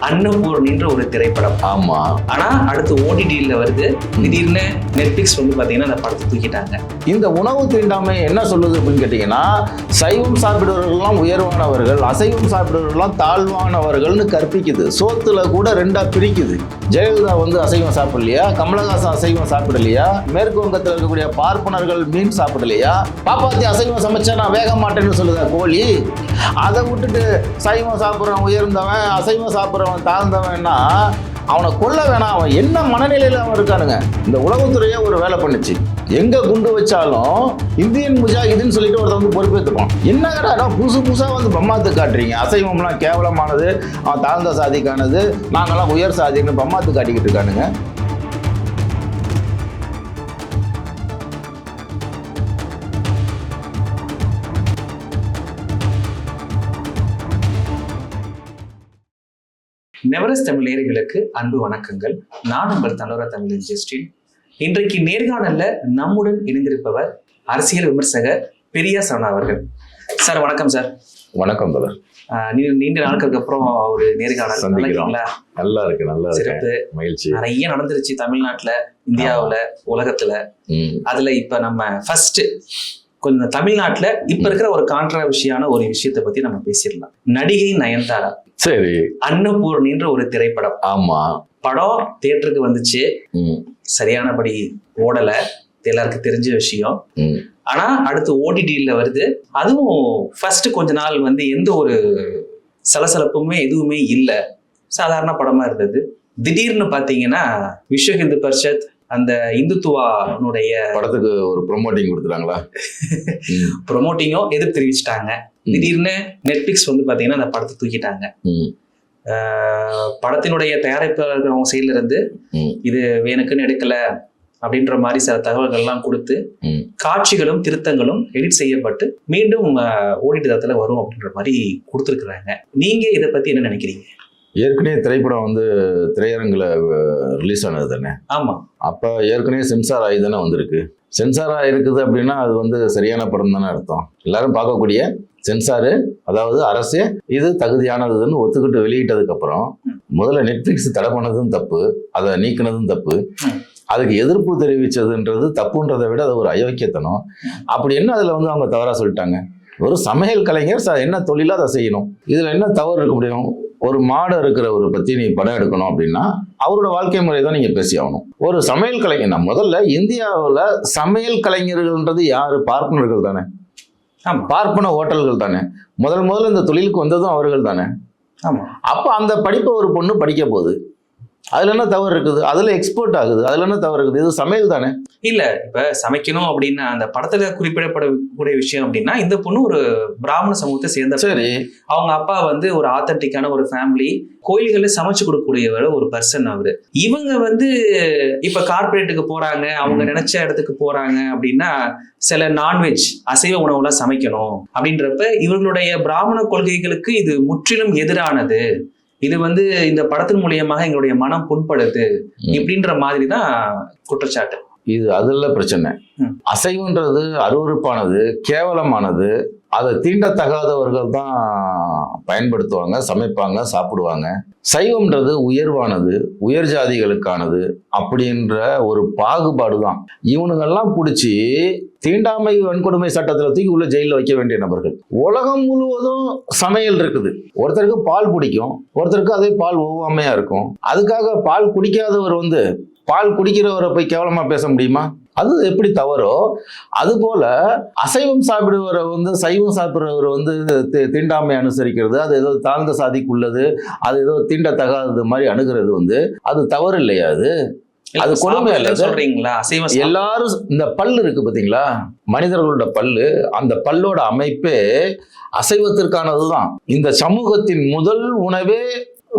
அன்னபூர்ணின்ற ஒரு திரைப்படம். ஆமா. ஆனா அடுத்து ஓடிடியில் வருது. திடீர்னு நெட்ஃபிளிக்ஸ் வந்து பாத்தீங்கன்னா அந்த படத்தை தூக்கிட்டாங்க. இந்த உணவு தீண்டாமை என்ன சொல்லுது அப்படின்னு கேட்டீங்கன்னா, சைவம் சாப்பிடுவர்கள்லாம் உயர்வானவர்கள், அசைவம் சாப்பிடுவர்கள்லாம் தாழ்வானவர்கள்னு கற்பிக்குது. சோத்துல கூட ரெண்டா பிரிக்குது. ஜெயலலிதா வந்து அசைவம் சாப்பிடலையா? கமலஹாசன் அசைவம் சாப்பிடலையா? மேற்கு வங்கத்தில் இருக்கக்கூடிய பார்ப்பனர்கள் மீன் சாப்பிடலையா? பாப்பாத்தி அசைவம் சமைச்சா நான் வேக மாட்டேன்னு சொல்லுதா கோழி? அதை விட்டுட்டு சைவம் சாப்பிட்றவன் உயர்ந்தவன், அசைவம் சாப்பிட்றவன் தாழ்ந்தவன்னா அவனை கொல்ல வேணாம். அவன் என்ன மனநிலையில் அவன் இருக்கானுங்க. இந்த உளவுத்துறையே ஒரு வேலை பண்ணுச்சு. எங்க குண்டு வச்சாலும் இந்தியன் முஜாஹிதுன்னு சொல்லிட்டு ஒருத்தர் வந்து பொறுப்பேற்றுப்பான். என்னங்கடா புதுசு புதுசாக வந்து பம்மாத்து காட்டுறீங்க, அசைவம்லாம் கேவலமானது, அவன் தாழ்ந்த சாதிக்கானது, நாங்கள்லாம் உயர் சாதின்னு பம்மாத்து காட்டிக்கிட்டு இருக்கானுங்க. நெவரஸ் தமிழ் நேயர்களுக்கு அன்பு வணக்கங்கள். நான் உங்கள் தனோரா தமிழ் ஜஸ்டின். இன்றைக்கு நேர்காணல்ல நம்முடன் இணைந்திருப்பவர் அரசியல் விமர்சகர் பெரியா சரவணா அவர்கள். சார் வணக்கம். சார் வணக்கம் பிரதர். நீண்ட நாட்களுக்கு அப்புறம் ஒரு நேர்காணல். நல்லா இருக்கு. நல்லா சிறப்பு. மகிழ்ச்சி. நிறைய நடந்துருச்சு தமிழ்நாட்டுல, இந்தியாவுல, உலகத்துல. அதுல இப்ப நம்ம ஃபர்ஸ்ட் கொஞ்சம் தமிழ்நாட்டுல இப்ப இருக்கிற ஒரு கான்ட்ரவர்ஷியான ஒரு விஷயத்தை பத்தி நம்ம பேசிடலாம். நடிகை நயன்தாரா சரி அன்னபூர்ணின்ற ஒரு திரைப்படம். ஆமா. படம் தியேட்டருக்கு வந்துச்சு, சரியானபடி ஓடல, எல்லாருக்கும் தெரிஞ்ச விஷயம். ஆனா அடுத்து ஓடிடியில் வருது. அதுவும் ஃபர்ஸ்ட் கொஞ்ச நாள் வந்து எந்த ஒரு சலசலப்புமே எதுவுமே இல்லை, சாதாரண படமா இருந்தது. திடீர்னு பாத்தீங்கன்னா விஸ்வ ஹிந்து பரிஷத் அந்த இந்துத்துவானுடைய படத்துக்கு ஒரு ப்ரொமோட்டிங் கொடுத்துட்டாங்களா? ப்ரொமோட்டிங்கும் எதிர்ப்பு தெரிவிச்சுட்டாங்க. திடீர்னு நெட்ஃபிளிக்ஸ் வந்து பாத்தீங்கன்னா அந்த படத்தை தூக்கிட்டாங்க. படத்தினுடைய தயாரிப்பாளர்கள் அவங்க சைட்ல இருந்து இது வேணுக்குன்னு எடுக்கல அப்படின்ற மாதிரி சில தகவல்கள்லாம் கொடுத்து காட்சிகளும் திருத்தங்களும் எடிட் செய்யப்பட்டு மீண்டும் ஓடிடி தளத்துல வரும் அப்படின்ற மாதிரி கொடுத்துருக்குறாங்க. நீங்க இதை பத்தி என்ன நினைக்கிறீங்க? ஏற்கனவே திரைப்படம் வந்து திரையரங்குல ரிலீஸ் ஆனது தானே? ஆமா. அப்ப ஏற்கனவே சென்சார் ஆகி தானே வந்திருக்கு. சென்சார் ஆகிருக்குது அப்படின்னா அது வந்து சரியான படம் தானே அர்த்தம். எல்லாரும் பார்க்கக்கூடிய சென்சாரு, அதாவது அரசே இது தகுதியானதுன்னு ஒத்துக்கிட்டு வெளியிட்டதுக்கு அப்புறம் முதல்ல நெட்ஃபிளிக்ஸ் தடை பண்ணதும் தப்பு, அதை நீக்கினதும் தப்பு, அதுக்கு எதிர்ப்பு தெரிவிச்சதுன்றது தப்புன்றதை விட அது ஒரு அயோக்கியத்தனம். அப்படி என்ன அதுல வந்து அவங்க தவறா சொல்லிட்டாங்க? ஒரு சமையல் கலைஞர் என்ன தொழிலா அதை செய்யணும், இதுல என்ன தவறு இருக்க முடியும்? ஒரு மாடு இருக்கிறவரை பத்தி நீ படம் எடுக்கணும் அப்படின்னா அவரோட வாழ்க்கை முறை தான் நீங்க பேசி ஆகணும். ஒரு சமையல் கலைஞர் முதல்ல இந்தியாவில் சமையல் கலைஞர்கள்ன்றது யாரு? பார்ப்பனர்கள் தானே. பார்ப்பன ஹோட்டல்கள் தானே. முதல்ல இந்த தொழிலுக்கு வந்ததும் அவர்கள் தானே. அப்ப அந்த படிப்பை ஒரு பொண்ணு படிக்க போகுது, அதுல என்ன தவறு இருக்குது? அதுல எக்ஸ்போர்ட் ஆகுது, அதுல என்ன தவறு இருக்குது? இது சமையல் தானே. இல்ல இப்ப சமைக்கணும் அப்படின்னா அந்த படத்துல குறிப்பிடப்படக்கூடிய விஷயம் அப்படின்னா இந்த பொண்ணு ஒரு பிராமண சமூகத்தை சேர்ந்த. சரி. அவங்க அப்பா வந்து ஒரு ஆத்தன்டிக்கான ஒரு ஃபேமிலி, கோயில்களை சமைச்சு கொடுக்கக்கூடியவர் ஒரு பர்சன் அவரு. இவங்க வந்து இப்ப கார்பரேட்டுக்கு போறாங்க, அவங்க நினைச்ச இடத்துக்கு போறாங்க அப்படின்னா சில நான்வெஜ் அசைவ உணவுலாம் சமைக்கணும் அப்படின்றப்ப இவர்களுடைய பிராமண கொள்கைகளுக்கு இது முற்றிலும் எதிரானது. இது வந்து இந்த படத்தின் மூலியமாக எங்களுடைய மனம் புண்படுது இப்படின்ற மாதிரி தான் குற்றச்சாட்டு. இது அதுல பிரச்சனை. அசைவன்றது அருவருப்பானது, கேவலமானது, அதை தீண்டத்தகாதவர்கள் தான் பயன்படுத்துவாங்க, சமைப்பாங்க, சாப்பிடுவாங்க. சைவம்ன்றது உயர்வானது, உயர் ஜாதிகளுக்கானது அப்படின்ற ஒரு பாகுபாடு தான். இவனுங்கெல்லாம் பிடிச்சி தீண்டாமை வன்கொடுமை சட்டத்தில் தூக்கி உள்ள ஜெயிலில் வைக்க வேண்டிய நபர்கள். உலகம் முழுவதும் சமையல் இருக்குது. ஒருத்தருக்கு பால் பிடிக்கும், ஒருத்தருக்கு அதே பால் ஒவ்வாமையா இருக்கும். அதுக்காக பால் குடிக்காதவர் வந்து பால் குடிக்கிறவரை போய் கேவலமா பேச முடியுமா? அது எப்படி தவறோ அது போல அசைவம் சாப்பிடுவரை வந்து சைவம் சாப்பிடுறவர் வந்து தீண்டாமை அனுசரிக்கிறது, அது ஏதோ தாழ்ந்த சாதிக்கு உள்ளது, அது ஏதோ தீண்டத்தகாதது மாதிரி அணுகிறது வந்து அது தவறு இல்லையா? அது கொடுமை அல்ல சொல்றீங்களா? எல்லாரும் இந்த பல்லு இருக்கு பாத்தீங்களா, மனிதர்களோட பல்லு, அந்த பல்லோட அமைப்பே அசைவத்திற்கானதுதான். இந்த சமூகத்தின் முதல் உணவே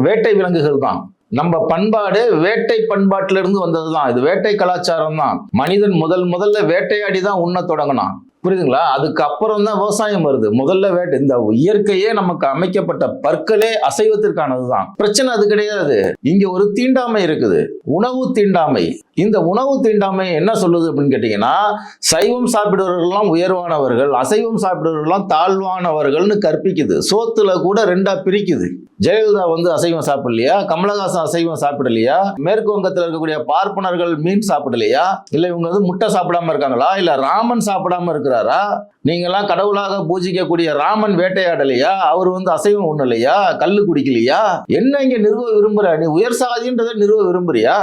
வேட்டை விலங்குகள் தான். நம்ம பண்பாடு வேட்டை பண்பாட்டில இருந்து வந்ததுதான். இது வேட்டை கலாச்சாரம் தான். மனிதன் முதல்ல வேட்டையாடி தான் உண்ண தொடங்கினான். புரியுதுங்களா? அதுக்கப்புறம் தான் விவசாயம் வருது. முதல்ல வேட்டை. இந்த இயற்கையே நமக்கு அமைக்கப்பட்ட பற்களே அசைவத்திற்கானதுதான். பிரச்சனை அது கிடையாது. இங்க ஒரு தீண்டாமை இருக்குது, உணவு தீண்டாமை. இந்த உணவு தீண்டாமை என்ன சொல்லுது அப்படின்னு கேட்டீங்கன்னா, சைவம் சாப்பிடுவர்கள்லாம் உயர்வானவர்கள், அசைவம் சாப்பிடுவர்கள்லாம் தாழ்வானவர்கள்னு கற்பிக்குது. சோத்துல கூட ரெண்டா பிரிக்குது. ஜெயலலிதா வந்து அசைவம் சாப்பிடலையா? கமலஹாசன் அசைவம் சாப்பிடலையா? மேற்கு வங்கத்தில் இருக்கக்கூடிய பார்ப்பனர்கள் மீன் சாப்பிடலையா? இல்ல இவங்க வந்து முட்டை சாப்பிடாம இருக்காங்களா? இல்ல ராமன் சாப்பிடாம இருக்கிறாரா? நீங்கெல்லாம் கடவுளாக பூஜிக்கக்கூடிய ராமன் வேட்டையாடலையா? அவர் வந்து அசைவம் ஒண்ணு இல்லையா? கல்லு குடிக்கலையா? என்ன இங்க நிறுவ விரும்புற? நீ உயர் சாதின்றதை நிறுவ விரும்புறியா?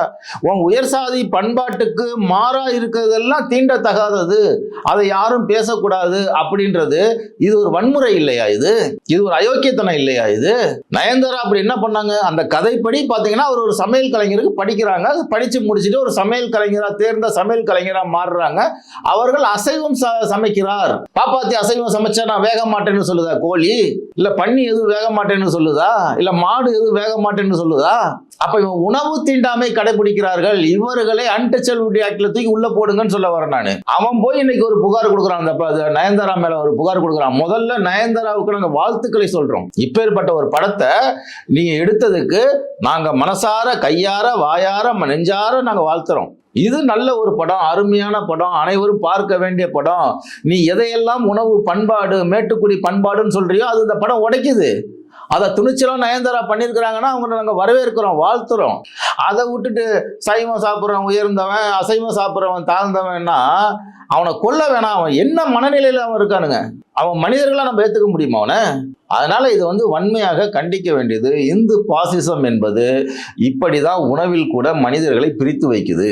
உன் உயர் சாதி பண்பாட்டுக்கு மாறா இருக்கிறதெல்லாம் தீண்டத்தகாதது, அதை யாரும் பேசக்கூடாது அப்படின்றது இது ஒரு வன்முறை இல்லையா? இது ஒரு அயோக்கியத்தனம் இல்லையா? இது நயன்தாரா அப்படி என்ன பண்ணாங்க? அந்த கதைப்படி பாத்தீங்கன்னா அவர் ஒரு சமையல் கலைஞருக்கு படிக்கிறாங்க, படிச்சு முடிச்சுட்டு ஒரு சமையல் கலைஞரா, தேர்ந்த சமையல் கலைஞரா மாறுறாங்க. அவர்கள் அசைவம் சமைக்கிறார். பாப்பாத்தி அசைவம் சமைச்சா நான் வேக மாட்டேன்னு சொல்லுதா கோழி? இல்ல பன்னி எதுவும் வேக மாட்டேன்னு சொல்லுதா? இல்ல மாடு எதுவும் வேக மாட்டேன்னு சொல்லுதா? அப்ப இவன் உணவு தீண்டாமை கடைபிடிக்கிறார்கள். இவர்களை அன்டச்சபிலிட்டி ஆக்ட்ல தூக்கி உள்ள போடுங்கன்னு சொல்ல வரேன் நானு. அவன் போய் இன்னைக்கு ஒரு புகார் கொடுக்குறான், அந்த நயன்தாரா மேல ஒரு புகார் கொடுக்குறான். முதல்ல நயன்தாராவுக்கு நாங்க வாழ்த்துக்களை சொல்றோம். இப்பேற்பட்ட ஒரு படத்தை நீங்க எடுத்ததுக்கு நாங்க மனசார, கையார, வாயார, நெஞ்சார நாங்க வாழ்த்துறோம். இது நல்ல ஒரு படம், அருமையான படம், அனைவரும் பார்க்க வேண்டிய படம். நீ எதையெல்லாம் உணவு பண்பாடு, மேட்டுக்குடி பண்பாடுன்னு சொல்றியோ அது இந்த படம் உடைக்குது. அதை துணிச்சலாம் நயன்தாரா பண்ணியிருக்கிறாங்கன்னா அவங்களை நாங்கள் வரவேற்கிறோம், வாழ்த்துறோம். அதை விட்டுட்டு சைவம் சாப்பிட்றவன் உயர்ந்தவன், அசைவம் சாப்பிட்றவன் தாழ்ந்தவன்னா அவனை கொல்ல வேணாம். அவன் என்ன மனநிலையில் அவன் இருக்கானுங்க? அவன் மனிதர்களாக நம்ம ஏற்றுக்க முடியுமா அவனை? அதனால இது வந்து வன்மையாக கண்டிக்க வேண்டியது. இந்து பாசிசம் என்பது இப்படிதான் உணவில் கூட மனிதர்களை பிரித்து வைக்குது.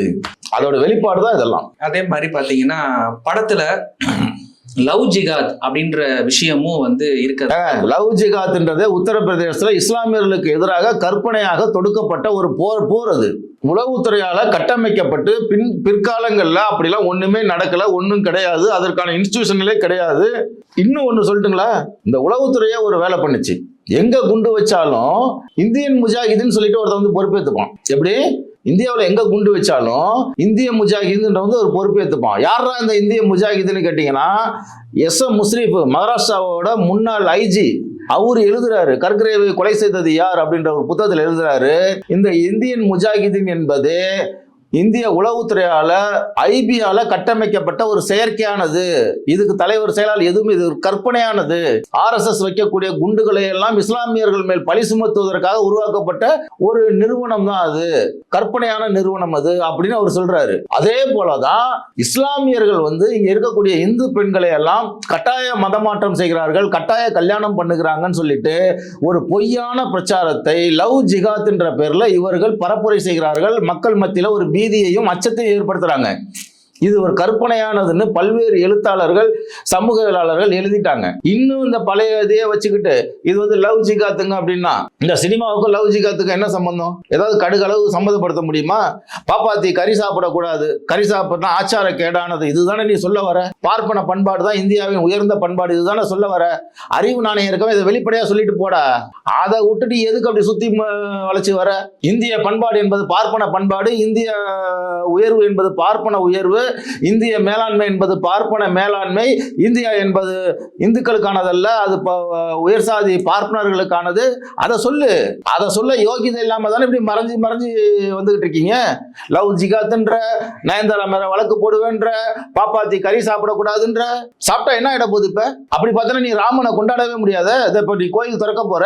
அதோட வெளிப்பாடு தான் இதெல்லாம். அதே மாதிரி பாத்தீங்கன்னா படத்துல லவ் ஜிகாத் அப்படின்ற விஷயமும் வந்து இருக்குது. லவ் ஜிகாத்ன்றது உத்தரப்பிரதேசத்துல இஸ்லாமியர்களுக்கு எதிராக கற்பனையாக தொடுக்கப்பட்ட ஒரு போர். அது உளவுத்துறையால கட்டமைக்கப்பட்டு பிற்காலங்கள்ல அப்படிலாம் ஒண்ணுமே நடக்கல, ஒன்றும் கிடையாது, அதற்கான இன்ஸ்டிடியூஷன்களே கிடையாது. இன்னும் ஒண்ணு சொல்லட்டுங்களா? இந்த உளவுத்துறையே ஒரு வேலை பண்ணுச்சு. எங்க குண்டு வச்சாலும் இந்தியன் முஜாஹிதுன்னு சொல்லிட்டு ஒருத்தர் வந்து பொறுப்பேற்றுப்பான். எப்படி? இந்தியாவில் எங்க குண்டு வச்சாலும் இந்திய முஜாஹிதுன்ற வந்து ஒரு பொறுப்பேற்றுப்பான். யாரா இந்த இந்திய முஜாஹிதுன்னு கேட்டீங்கன்னா, எஸ்.எம். முஸ்ரீஃப், மகாராஷ்டிராவோட முன்னாள் ஐஜி, அவர் எழுதுறாரு. கர்கரேவை கொலை செய்தது யார் அப்படின்ற ஒரு புத்தகத்தில் எழுதுறாரு, இந்த இந்தியன் முஜாஹிதீன் என்பது இந்திய உளவுத்துறையால, ஐபியால கட்டமைக்கப்பட்ட ஒரு செயற்கையானது. இதுக்கு தலைவர் செயலால் எதுவுமே, இது கற்பனையானது. RSS வைக்கக்கூடிய குண்டுகளை எல்லாம் இஸ்லாமியர்கள் மேல் பழி சுமத்துவதற்காக உருவாக்கப்பட்ட ஒரு நிறுவனம் தான் அது, கற்பனையான நிறுவனம் அது அப்படின்னு அவர் சொல்றாரு. அதே போலதான் இஸ்லாமியர்கள் வந்து இங்க இருக்கக்கூடிய இந்து பெண்களை எல்லாம் கட்டாய மதமாற்றம் செய்கிறார்கள், கட்டாய கல்யாணம் பண்ணுகிறாங்கன்னு சொல்லிட்டு ஒரு பொய்யான பிரச்சாரத்தை லவ் ஜிகாத்ன்ற பேர்ல இவர்கள் பரப்புரை செய்கிறார்கள். மக்கள் மத்தியில ஒரு பீதியையும் அச்சத்தையும் ஏற்படுத்துறாங்க. இது ஒரு கற்பனையானதுன்னு பல்வேறு எழுத்தாளர்கள், சமூகவியலாளர்கள் எழுதிட்டாங்க. இன்னும் இந்த பழைய இதையே வச்சுக்கிட்டு இது வந்து லவ் ஜிகாத்துங்க அப்படின்னா, இந்த சினிமாவுக்கும் லவ் ஜிகாத்துக்கும் என்ன சம்பந்தம்? ஏதாவது கடுகளவு சம்மந்தப்படுத்த முடியுமா? பாப்பாத்தி கறி சாப்பிடக்கூடாது, கறி சாப்பிட்னா ஆச்சார கேடானது, இதுதானே நீ சொல்ல வர? பார்ப்பன பண்பாடு தான் இந்தியாவின் உயர்ந்த பண்பாடு, இதுதானே சொல்ல வர? அறிவு நாணயம் இருக்கவே இதை வெளிப்படையா சொல்லிட்டு போடா. அதை விட்டுட்டு எதுக்கு அப்படி சுத்தி வளைச்சு வர? இந்திய பண்பாடு என்பது பார்ப்பன பண்பாடு, இந்திய உயர்வு என்பது பார்ப்பன உயர்வு, இந்திய மேலாண்மை என்பது பார்ப்பன மேலாண்மை, இந்தியா என்பது இந்துக்களுக்கானதல்ல, அது உயர் சாதி பார்ப்பனர்களுக்கானது. அதை சொல்ல யோகிதை இல்லாம தானே இப்படி மறைஞ்சு வந்துகிட்டு இருக்கீங்க. லவ் ஜிகாத்ன்ற, நயன்தாரா மேல வழக்கு போடுவேன்ற, பாப்பாத்தி கறி சாப்பிடக்கூடாதுன்ற, சாப்பிட்டா என்ன ஆயிட போகுது? இப்ப அப்படி பார்த்தா நீ ராமனை கொண்டாடவே முடியாத. இப்ப நீ கோயில் திறக்க போற,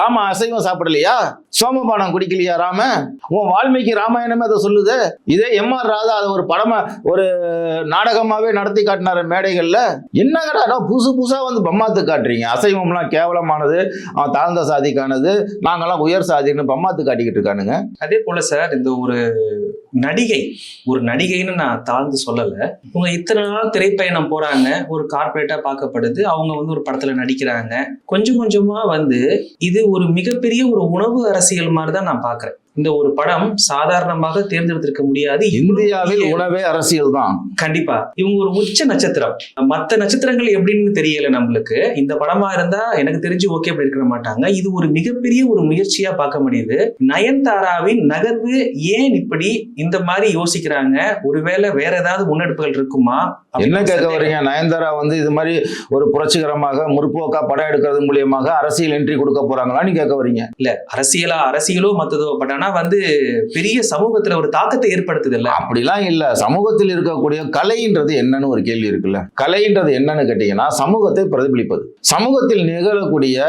ராம அசைவம் சாப்பிடலையா? சோமபானம் குடிக்கலையா ராம? உன் வால்மீகி ராமாயணமே அதை சொல்லுது. இதே எம்.ஆர். ராதா அதை ஒரு படமா, ஒரு நாடகமாவே நடத்தி காட்டினார மேடைகள்ல. என்னங்கடா புதுசா வந்து பம்மாத்து காட்டுறீங்க? அசைவம்லாம் கேவலமானது, தாழ்ந்த சாதிக்கானது, நாங்கெல்லாம் உயர் சாதின்னு பம்மாத்து காட்டிக்கிட்டு இருக்கானுங்க. அதே போல சார், இந்த ஒரு நடிகைன்னு நான் தாழ்ந்து சொல்லல. இவங்க இத்தனை நாள் திரைப்பயணம் போறாங்க, ஒரு கார்பரேட்டா பார்க்கப்படுது, அவங்க வந்து ஒரு படத்துல நடிக்கிறாங்க. கொஞ்சம் கொஞ்சமா வந்து இது ஒரு மிகப்பெரிய ஒரு உணவு அரசியல் மாதிரி தான் நான் பாக்குறேன். இந்த ஒரு படம் சாதாரணமாக தேர்ந்தெடுத்திருக்க முடியாது. இந்தியாவில் உணவே அரசியல் தான். கண்டிப்பா இவங்க ஒரு உச்ச நட்சத்திரம். மத்த நட்சத்திரங்கள் எப்படின்னு தெரியல நம்மளுக்கு. இந்த படமா இருந்தா எனக்கு தெரிஞ்சு ஓகே அப்படி இருக்க மாட்டாங்க. இது ஒரு மிகப்பெரிய ஒரு முயற்சியா பார்க்க முடியுது. நயன்தாராவின் நகர்வு ஏன் இப்படி இந்த மாதிரி யோசிக்கிறாங்க? ஒருவேளை வேற ஏதாவது முன்னெடுப்புகள் இருக்குமா? என்ன கேட்க வரீங்க? நயன்தாரா வந்து இது மாதிரி ஒரு புரட்சிகரமாக முற்போக்கா படம் எடுக்கிறது மூலியமாக அரசியல் என்ட்ரி கொடுக்க போறாங்களான்னு கேட்க வரீங்க? இல்ல அரசியலோ மத்ததோ, பட் ஆனா வந்து பெரிய சமூகத்துல ஒரு தாக்கத்தை ஏற்படுத்துது இல்ல. அப்படிலாம் இல்ல. சமூகத்தில் இருக்கக்கூடிய கலைன்றது என்னன்னு ஒரு கேள்வி இருக்குல்ல. கலைன்றது என்னன்னு கேட்டீங்கன்னா சமூகத்தை பிரதிபலிப்பது, சமூகத்தில் நிகழக்கூடிய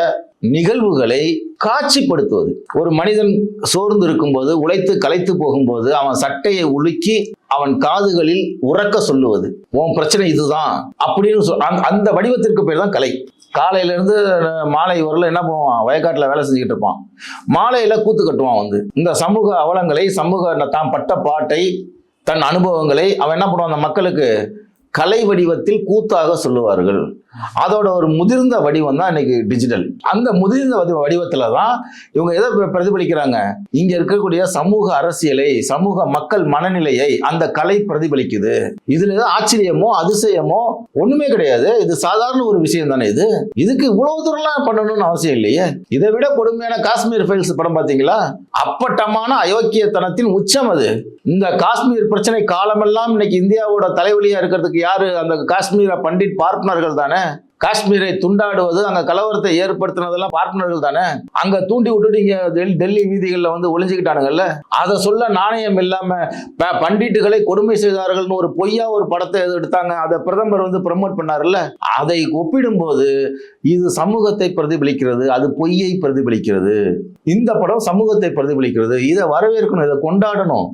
நிகழ்வுகளை காட்சிப்படுத்துவது. ஒரு மனிதன் சோர்ந்து இருக்கும்போது, உழைத்து களைத்து போகும்போது அவன் சட்டையை உலுக்கி அவன் காதுகளில் உறக்க சொல்லுவது, உன் பிரச்சனை இதுதான் அப்படின்னு அந்த வடிவத்திற்கு பேர் தான் கலை. காலையில இருந்து மாலை வரல என்ன பண்ணுவான்? வயக்காட்டுல வேலை செஞ்சுக்கிட்டு இருப்பான். மாலையில கூத்து கட்டுவான். வந்து இந்த சமூக அவலங்களை, தான் பட்ட பாட்டை, தன் அனுபவங்களை அவன் என்ன பண்ணுவான்? அந்த மக்களுக்கு கலை வடிவத்தில் கூத்தாக சொல்லுவார்கள். அதோட ஒரு முதிர்ந்த வடிவம் தான் இன்னைக்கு டிஜிட்டல். அந்த முதிர்ந்த வடிவத்துல தான் இவங்க எதை பிரதிபலிக்கிறாங்க? இங்க இருக்கக்கூடிய சமூக அரசியலை, சமூக மக்கள் மனநிலையை அந்த கலை பிரதிபலிக்குது. இதுல ஏதோ ஆச்சரியமோ அதிசயமோ ஒண்ணுமே கிடையாது. இது சாதாரண ஒரு விஷயம் தானே. இதுக்கு இவ்வளவு தூரம்லாம் பண்ணணும்னு அவசியம் இல்லையே. இதை விட கொடுமையான காஷ்மீர் ஃபைல்ஸ் படம் பார்த்தீங்களா? அப்பட்டமான அயோக்கியத்தனத்தின் உச்சம் அது. இந்த காஷ்மீர் பிரச்சனை காலமெல்லாம் இன்னைக்கு இந்தியாவோட தலைவலியா இருக்கிறதுக்கு யாரு? அந்த காஷ்மீர பண்டிட் பார்ட்னர்கள் தானே. காஷ்மீரை துண்டாடுவது, அங்க கலவரத்தை ஏற்படுத்தினதெல்லாம் பார்ட்னர்கள் தானே. அங்க தூண்டி விட்டுட்டு இங்க டெல்லி வீதிகளில் வந்து ஒளிஞ்சுக்கிட்டானுங்கல்ல. அதை சொல்ல நாணயம் இல்லாம பண்டிட்டுகளை கொடுமை செய்தார்கள்னு ஒரு பொய்யா ஒரு படத்தை எடுத்தாங்க. அதை பிரதமர் வந்து ப்ரமோட் பண்ணாருல்ல. அதை ஒப்பிடும்போது இது சமூகத்தை பிரதிபலிக்கிறது, அது பொய்யை பிரதிபலிக்கிறது. இந்த படம் சமூகத்தை பிரதிபலிக்கிறது. இதை வரவேற்கணும், இதை கொண்டாடணும்.